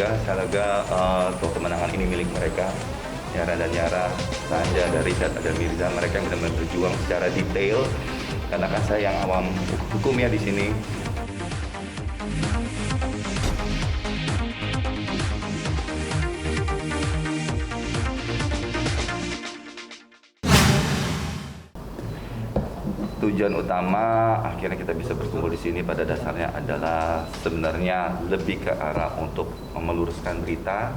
saya lega toh kemenangan ini milik mereka. Yara dan Yara, Sanja, ada Richard, ada Mirza, mereka yang benar-benar berjuang secara detail. Karena kan saya yang awam hukum ya di sini. Tujuan utama akhirnya kita bisa berkumpul di sini pada dasarnya adalah sebenarnya lebih ke arah untuk meluruskan berita.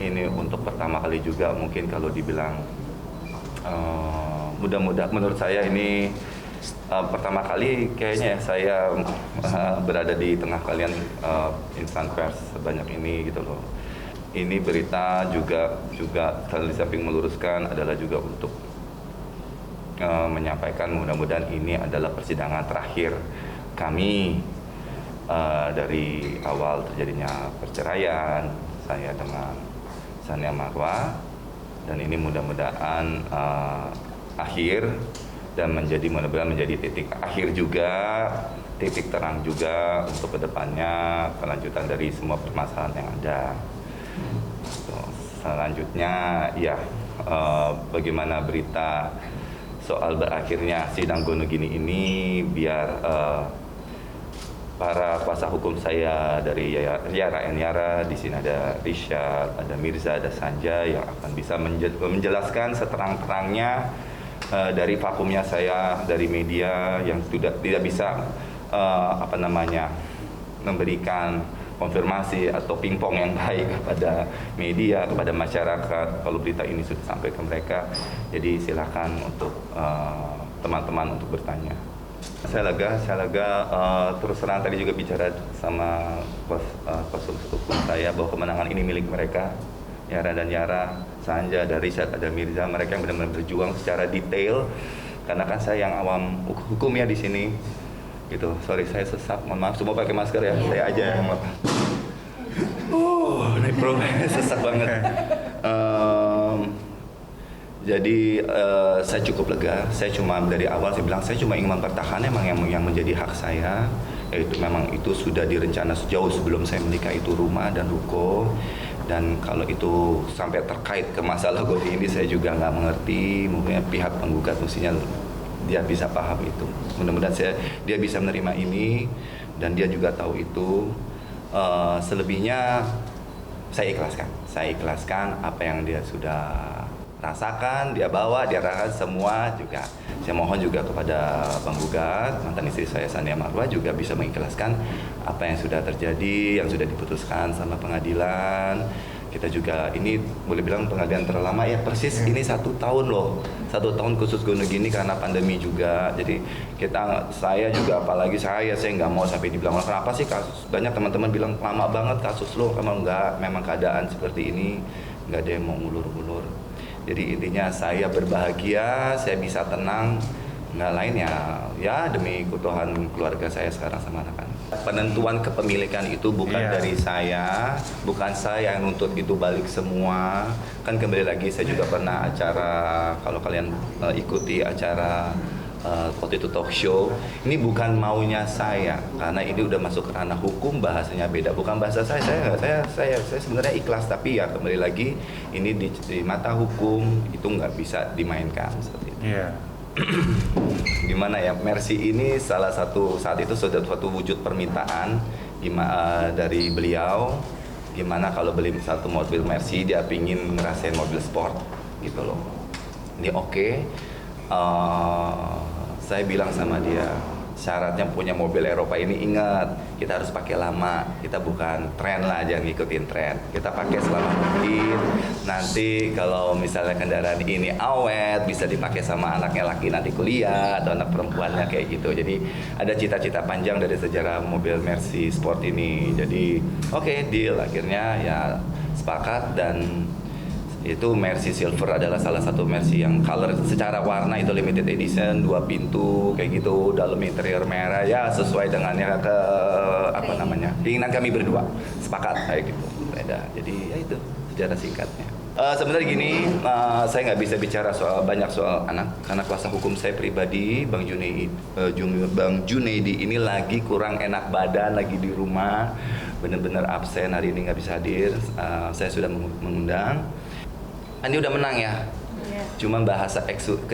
Ini untuk pertama kali juga mungkin kalau dibilang mudah-mudahan menurut saya ini pertama kali kayaknya ya saya berada di tengah kalian insan pers sebanyak ini gitu loh. Ini berita juga di samping meluruskan adalah juga untuk menyampaikan mudah-mudahan ini adalah persidangan terakhir kami dari awal terjadinya perceraian saya dengan Sania Marwa, dan ini mudah-mudahan akhir dan mudah-mudahan menjadi titik akhir juga, titik terang juga untuk kedepannya kelanjutan dari semua permasalahan yang ada. Selanjutnya ya bagaimana berita soal berakhirnya sidang Gonogini ini, biar para kuasa hukum saya dari Yara and Yara, di sini ada Richard, ada Mirza, ada Sanja yang akan bisa menjelaskan seterang-terangnya dari vakumnya saya dari media yang tidak bisa memberikan konfirmasi atau pingpong yang baik kepada media, kepada masyarakat kalau berita ini sudah sampai ke mereka. Jadi silakan untuk teman-teman untuk bertanya. Saya lega terus terang tadi juga bicara sama kuasa hukum saya bahwa kemenangan ini milik mereka. Yara dan Yara, Sanja, ada Richard, ada Mirza, mereka yang benar-benar berjuang secara detail. Karena kan saya yang awam hukum ya di sini. Gitu. Sorry saya sesak, mohon maaf, semua pakai masker ya, saya aja yang naik pro, sesak banget. Jadi saya cukup lega, saya cuma dari awal saya bilang saya cuma ingin mempertahankan emang yang menjadi hak saya, yaitu memang itu sudah direncana sejauh sebelum saya menikah, itu rumah dan ruko. Dan kalau itu sampai terkait ke masalah Goni ini saya juga nggak mengerti, mungkin pihak penggugat mestinya dia bisa paham itu. Mudah-mudahan dia bisa menerima ini dan dia juga tahu itu. Selebihnya saya ikhlaskan apa yang dia sudah rasakan, dia bawa, dia rasakan semua juga. Saya mohon juga kepada penggugat, mantan istri saya Sania Marwa juga bisa mengikhlaskan apa yang sudah terjadi, yang sudah diputuskan sama pengadilan. Kita juga ini boleh bilang pengadilan terlama ya, persis ini 1 tahun loh, 1 tahun khusus Gonogini karena pandemi juga. Jadi saya juga apalagi saya nggak mau sampai dibilang kenapa sih kasus, banyak teman-teman bilang lama banget kasus lo, kamu nggak, memang keadaan seperti ini nggak ada yang mau ngulur-ngulur. Jadi intinya saya berbahagia, saya bisa tenang, nggak lain ya demi keutuhan keluarga saya sekarang sama anak-anak. Penentuan kepemilikan itu bukan dari saya, bukan saya yang nuntut itu balik semua. Kan kembali lagi saya juga pernah acara, kalau kalian ikuti acara waktu itu talk show, ini bukan maunya saya karena ini udah masuk ke ranah hukum, bahasanya beda, bukan bahasa saya sebenarnya ikhlas, tapi ya kembali lagi ini di mata hukum itu nggak bisa dimainkan seperti itu. Gimana ya, Mercy ini salah satu saat itu sudah suatu wujud permintaan dari beliau, gimana kalau beli satu mobil Mercy dia pingin ngerasain mobil sport gitu loh. Ini oke. Saya bilang sama dia, syaratnya punya mobil Eropa ini, ingat kita harus pakai lama, kita bukan tren lah, jangan ngikutin tren, kita pakai selama mungkin. Nanti kalau misalnya kendaraan ini awet bisa dipakai sama anaknya laki nanti kuliah atau anak perempuannya kayak gitu. Jadi ada cita-cita panjang dari sejarah mobil Mercy Sport ini. Jadi oke, deal, akhirnya ya sepakat. Dan itu Mercy Silver adalah salah satu Mercy yang color secara warna itu limited edition, 2 pintu kayak gitu, dalam interior merah ya, sesuai dengan keinginan kami berdua, sepakat kayak gitu. Jadi ya itu sejarah singkatnya. Sebenarnya gini, saya nggak bisa bicara banyak soal anak karena kuasa hukum saya pribadi, Bang Junaidi ini lagi kurang enak badan, lagi di rumah. benar-benar absen hari ini nggak bisa hadir. Saya sudah mengundang. Andi udah menang ya. Cuma bahasa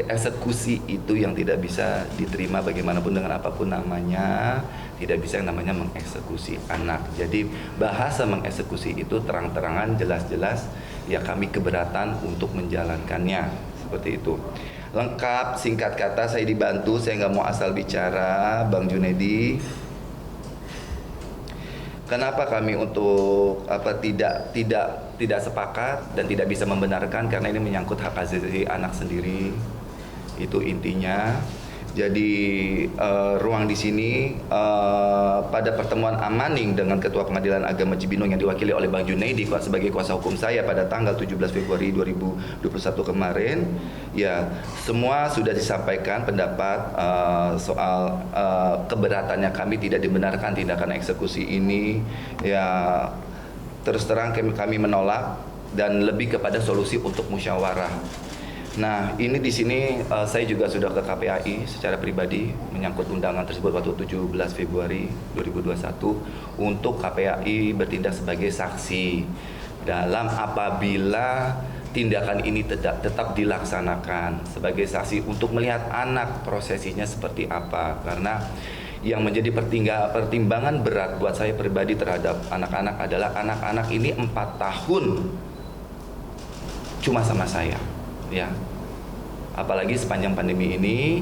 eksekusi itu yang tidak bisa diterima bagaimanapun dengan apapun namanya, tidak bisa yang namanya mengeksekusi anak. Jadi bahasa mengeksekusi itu terang-terangan, jelas-jelas ya kami keberatan untuk menjalankannya, seperti itu. Lengkap, singkat kata, saya dibantu, saya nggak mau asal bicara, Bang Junedi. Kenapa kami untuk tidak sepakat dan tidak bisa membenarkan, karena ini menyangkut hak asasi anak sendiri, itu intinya. Jadi ruang di sini pada pertemuan amaning dengan Ketua Pengadilan Agama Cibinong yang diwakili oleh Bang Junedi sebagai kuasa hukum saya pada tanggal 17 Februari 2021 kemarin, ya semua sudah disampaikan pendapat soal keberatannya kami tidak dibenarkan tindakan eksekusi ini. Ya terus terang kami menolak dan lebih kepada solusi untuk musyawarah. Nah, ini di sini saya juga sudah ke KPAI secara pribadi menyangkut undangan tersebut waktu 17 Februari 2021 untuk KPAI bertindak sebagai saksi dalam apabila tindakan ini tetap dilaksanakan sebagai saksi untuk melihat anak prosesinya seperti apa, karena yang menjadi pertimbangan berat buat saya pribadi terhadap anak-anak adalah anak-anak ini 4 tahun cuma sama saya, ya. Apalagi sepanjang pandemi ini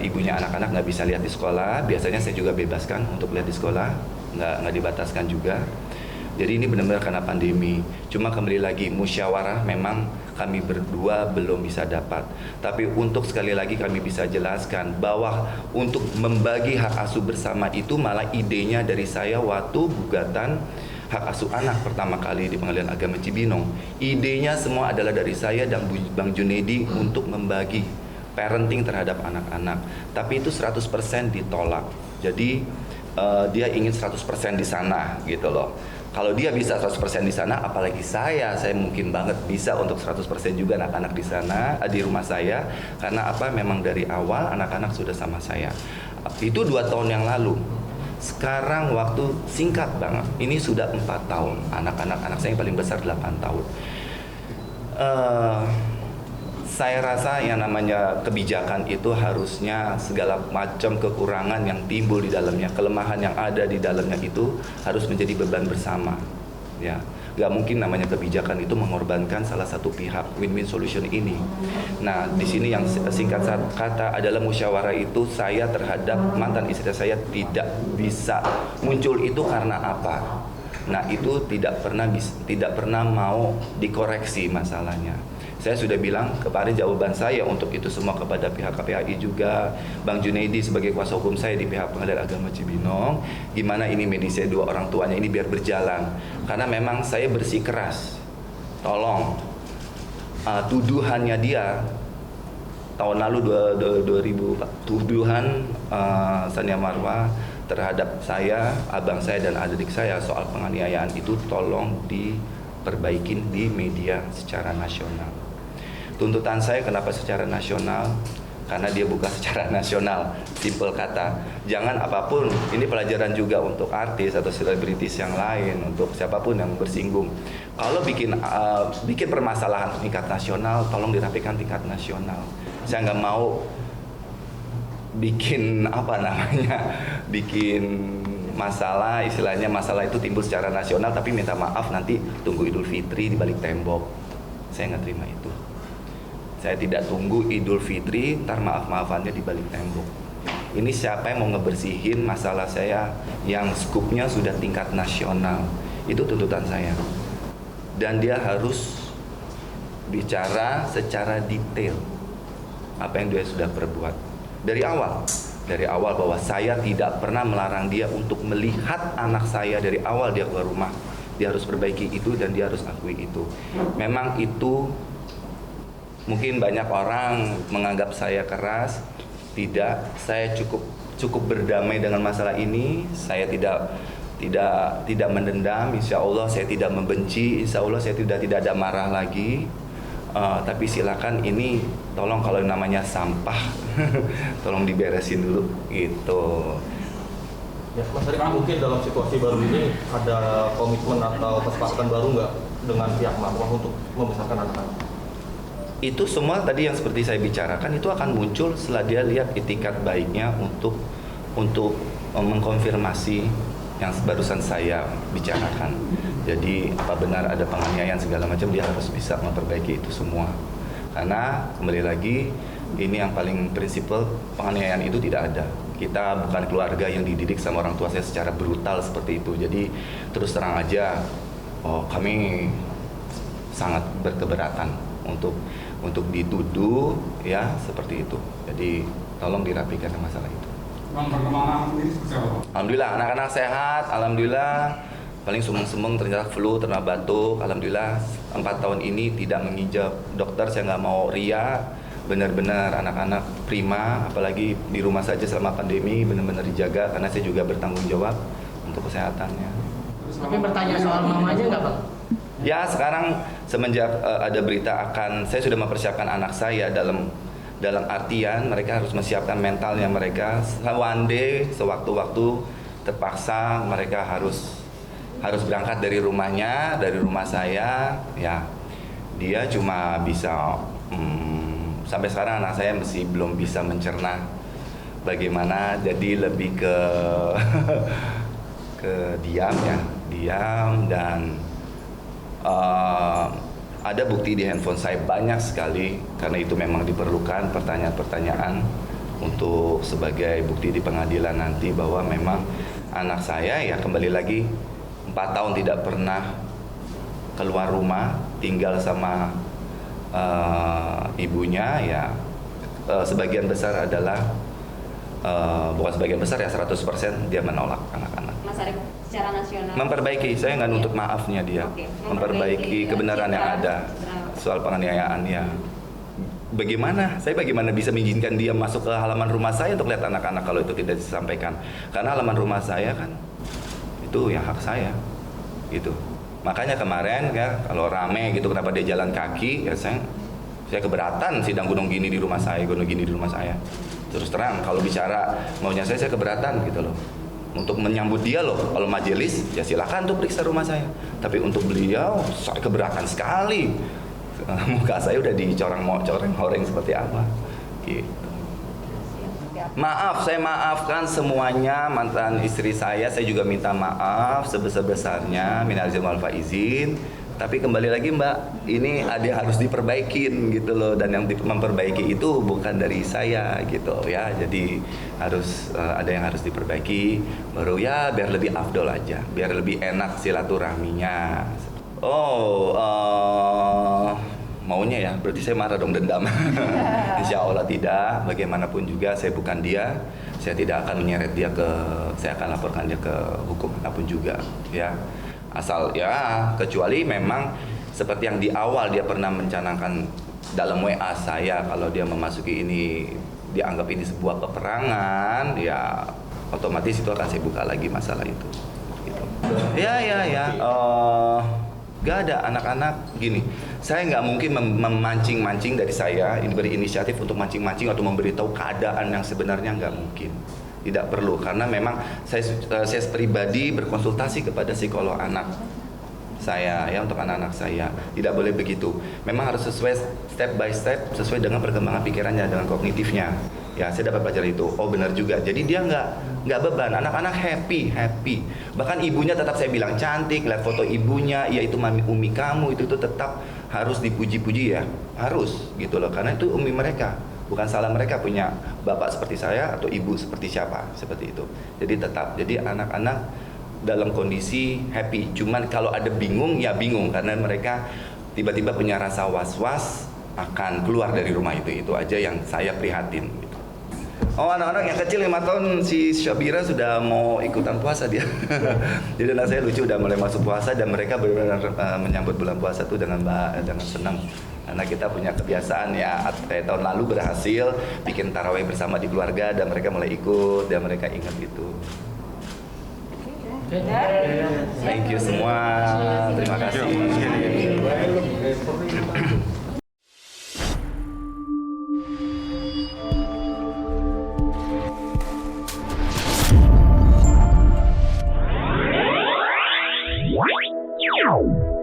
ibunya anak-anak nggak bisa lihat di sekolah. Biasanya saya juga bebaskan untuk lihat di sekolah, nggak dibataskan juga. Jadi ini benar-benar karena pandemi. Cuma kembali lagi, musyawarah memang kami berdua belum bisa dapat. Tapi untuk sekali lagi kami bisa jelaskan bahwa untuk membagi hak asuh bersama itu malah idenya dari saya waktu gugatan hak asuh anak pertama kali di Pengadilan Agama Cibinong. Idenya semua adalah dari saya dan Bang Junedi untuk membagi parenting terhadap anak-anak. Tapi itu 100% ditolak. Jadi dia ingin 100% di sana gitu loh. Kalau dia bisa 100% di sana, apalagi saya mungkin banget bisa untuk 100% juga anak-anak di sana, di rumah saya. Karena apa? Memang dari awal anak-anak sudah sama saya. Itu 2 tahun yang lalu. Sekarang waktu singkat banget, ini sudah 4 tahun. Anak saya yang paling besar 8 tahun. Saya rasa yang namanya kebijakan itu harusnya segala macam kekurangan yang timbul di dalamnya, kelemahan yang ada di dalamnya itu harus menjadi beban bersama. Ya, gak mungkin namanya kebijakan itu mengorbankan salah satu pihak. Win-win solution ini. Nah, di sini yang singkat kata adalah musyawarah itu saya terhadap mantan istri saya tidak bisa muncul itu karena apa? Nah, itu tidak pernah mau dikoreksi masalahnya. Saya sudah bilang kemarin jawaban saya untuk itu semua kepada pihak KPAI juga, Bang Junedi sebagai kuasa hukum saya di pihak Pengadilan Agama Cibinong, gimana ini medisnya 2 orang tuanya ini biar berjalan. Karena memang saya bersikeras, tolong tuduhannya dia tahun lalu 2000 tuduhan Sania Marwa terhadap saya, abang saya dan adik saya soal penganiayaan itu tolong diperbaikin di media secara nasional. Tuntutan saya kenapa secara nasional? Karena dia buka secara nasional. Simple kata, jangan apapun, ini pelajaran juga untuk artis atau selebritis yang lain, untuk siapapun yang bersinggung. Kalau bikin permasalahan tingkat nasional, tolong dirapikan tingkat nasional. Saya nggak mau bikin masalah, istilahnya masalah itu timbul secara nasional, tapi minta maaf nanti tunggu Idul Fitri di balik tembok. Saya nggak terima itu. Saya tidak tunggu Idul Fitri, ntar maaf-maafannya di balik tembok. Ini siapa yang mau ngebersihin masalah saya yang skupnya sudah tingkat nasional. Itu tuntutan saya. Dan dia harus bicara secara detail apa yang dia sudah perbuat. Dari awal bahwa saya tidak pernah melarang dia untuk melihat anak saya dari awal dia keluar rumah. Dia harus perbaiki itu dan dia harus akui itu. Memang itu mungkin banyak orang menganggap saya keras. Tidak, saya cukup berdamai dengan masalah ini. Saya tidak mendendam. Insya Allah saya tidak membenci. Insya Allah saya tidak ada marah lagi. Tapi silakan ini tolong kalau namanya sampah tolong diberesin dulu gitu. Ya, Mas Arik, mungkin dalam situasi baru ini ada komitmen atau kesepakatan baru nggak dengan pihak Marwah untuk membesarkan anak-anak? Itu semua tadi yang seperti saya bicarakan itu akan muncul setelah dia lihat itikat baiknya untuk mengkonfirmasi yang barusan saya bicarakan. Jadi apa benar ada penganiayaan segala macam, dia harus bisa memperbaiki itu semua. Karena kembali lagi ini yang paling prinsipal, penganiayaan itu tidak ada. Kita bukan keluarga yang dididik sama orang tua saya secara brutal seperti itu. Jadi terus terang aja, kami sangat berkeberatan untuk dituduh ya seperti itu. Jadi tolong dirapikan masalah itu. Bang, perkembangan ini seperti apa? Alhamdulillah anak-anak sehat, alhamdulillah. Paling sumeng-sumeng ternyata flu, ternyata batuk. Alhamdulillah 4 tahun ini tidak mengijab dokter, saya nggak mau ria. Benar-benar anak-anak prima, apalagi di rumah saja selama pandemi benar-benar dijaga karena saya juga bertanggung jawab untuk kesehatannya. Tapi bertanya soal mamanya nggak, Bang? Ya sekarang semenjak ada berita saya sudah mempersiapkan anak saya dalam artian mereka harus menyiapkan mentalnya mereka. One day sewaktu-waktu terpaksa mereka harus berangkat dari rumahnya, dari rumah saya. Ya dia cuma bisa sampai sekarang anak saya masih belum bisa mencerna bagaimana, jadi lebih ke diam dan ada bukti di handphone saya banyak sekali karena itu memang diperlukan pertanyaan-pertanyaan untuk sebagai bukti di pengadilan nanti bahwa memang anak saya ya kembali lagi 4 tahun tidak pernah keluar rumah, tinggal sama ibunya ya sebagian besar adalah bukan sebagian besar ya 100% dia menolak anak-anak. Mas Arik, secara nasional Memperbaiki, saya nggak nuntut maafnya dia. Oke. Memperbaiki kebenaran yang ada soal penganiayaan ya. Bagaimana bisa mengizinkan dia masuk ke halaman rumah saya untuk lihat anak-anak kalau itu tidak disampaikan? Karena halaman rumah saya kan itu ya hak saya, gitu. Makanya kemarin ya kalau rame gitu kenapa dia jalan kaki ya saya keberatan sidang gunung gini di rumah saya. Terus terang kalau bicara maunya saya keberatan gitu loh. Untuk menyambut dia loh kalau majelis ya silakan tuh periksa rumah saya. Tapi untuk beliau saya keberatan sekali. Muka saya udah dicoreng-coreng seperti apa gitu. Maaf, saya maafkan semuanya mantan istri saya juga minta maaf sebesar-besarnya, minal aidin wal faizin. Tapi kembali lagi Mbak, ini ada yang harus diperbaikin gitu loh, dan yang memperbaiki itu bukan dari saya gitu ya. Jadi harus ada yang harus diperbaiki baru ya biar lebih afdol aja, biar lebih enak silaturahminya. Maunya ya, berarti saya marah dong, dendam. Insya Allah tidak, bagaimanapun juga saya bukan dia. Saya tidak akan menyeret dia saya akan laporkan dia ke hukum manapun juga ya. Asal ya, kecuali memang seperti yang di awal dia pernah mencanangkan dalam WA saya, kalau dia memasuki ini, dianggap ini sebuah peperangan, ya otomatis itu akan saya buka lagi masalah itu. Gitu. Ya. Gak ada anak-anak gini. Saya nggak mungkin memancing-mancing dari saya ini berinisiatif untuk mancing-mancing atau memberitahu keadaan yang sebenarnya nggak mungkin. Tidak perlu karena memang saya pribadi berkonsultasi kepada psikolog anak saya ya untuk anak-anak saya. Tidak boleh begitu. Memang harus sesuai step by step sesuai dengan perkembangan pikirannya dengan kognitifnya. Ya saya dapat belajar itu. Oh benar juga. Jadi dia nggak beban. Anak-anak happy. Bahkan ibunya tetap saya bilang cantik. Lihat foto ibunya, yaitu mami umi kamu itu tetap harus dipuji-puji ya. Harus gitu loh. Karena itu umi mereka. Bukan salah mereka punya bapak seperti saya atau ibu seperti siapa seperti itu. Jadi tetap. Jadi anak-anak dalam kondisi happy. Cuman kalau ada bingung ya bingung karena mereka tiba-tiba punya rasa was-was akan keluar dari rumah itu. Itu aja yang saya prihatin. Oh anak-anak yang kecil 5 tahun si Syabira sudah mau ikutan puasa dia. Jadi anak saya lucu udah mulai masuk puasa dan mereka benar-benar menyambut bulan puasa itu dengan senang. Karena kita punya kebiasaan ya tahun lalu berhasil bikin tarawih bersama di keluarga dan mereka mulai ikut dan mereka ingat itu. Thank you semua. Terima kasih. Wow.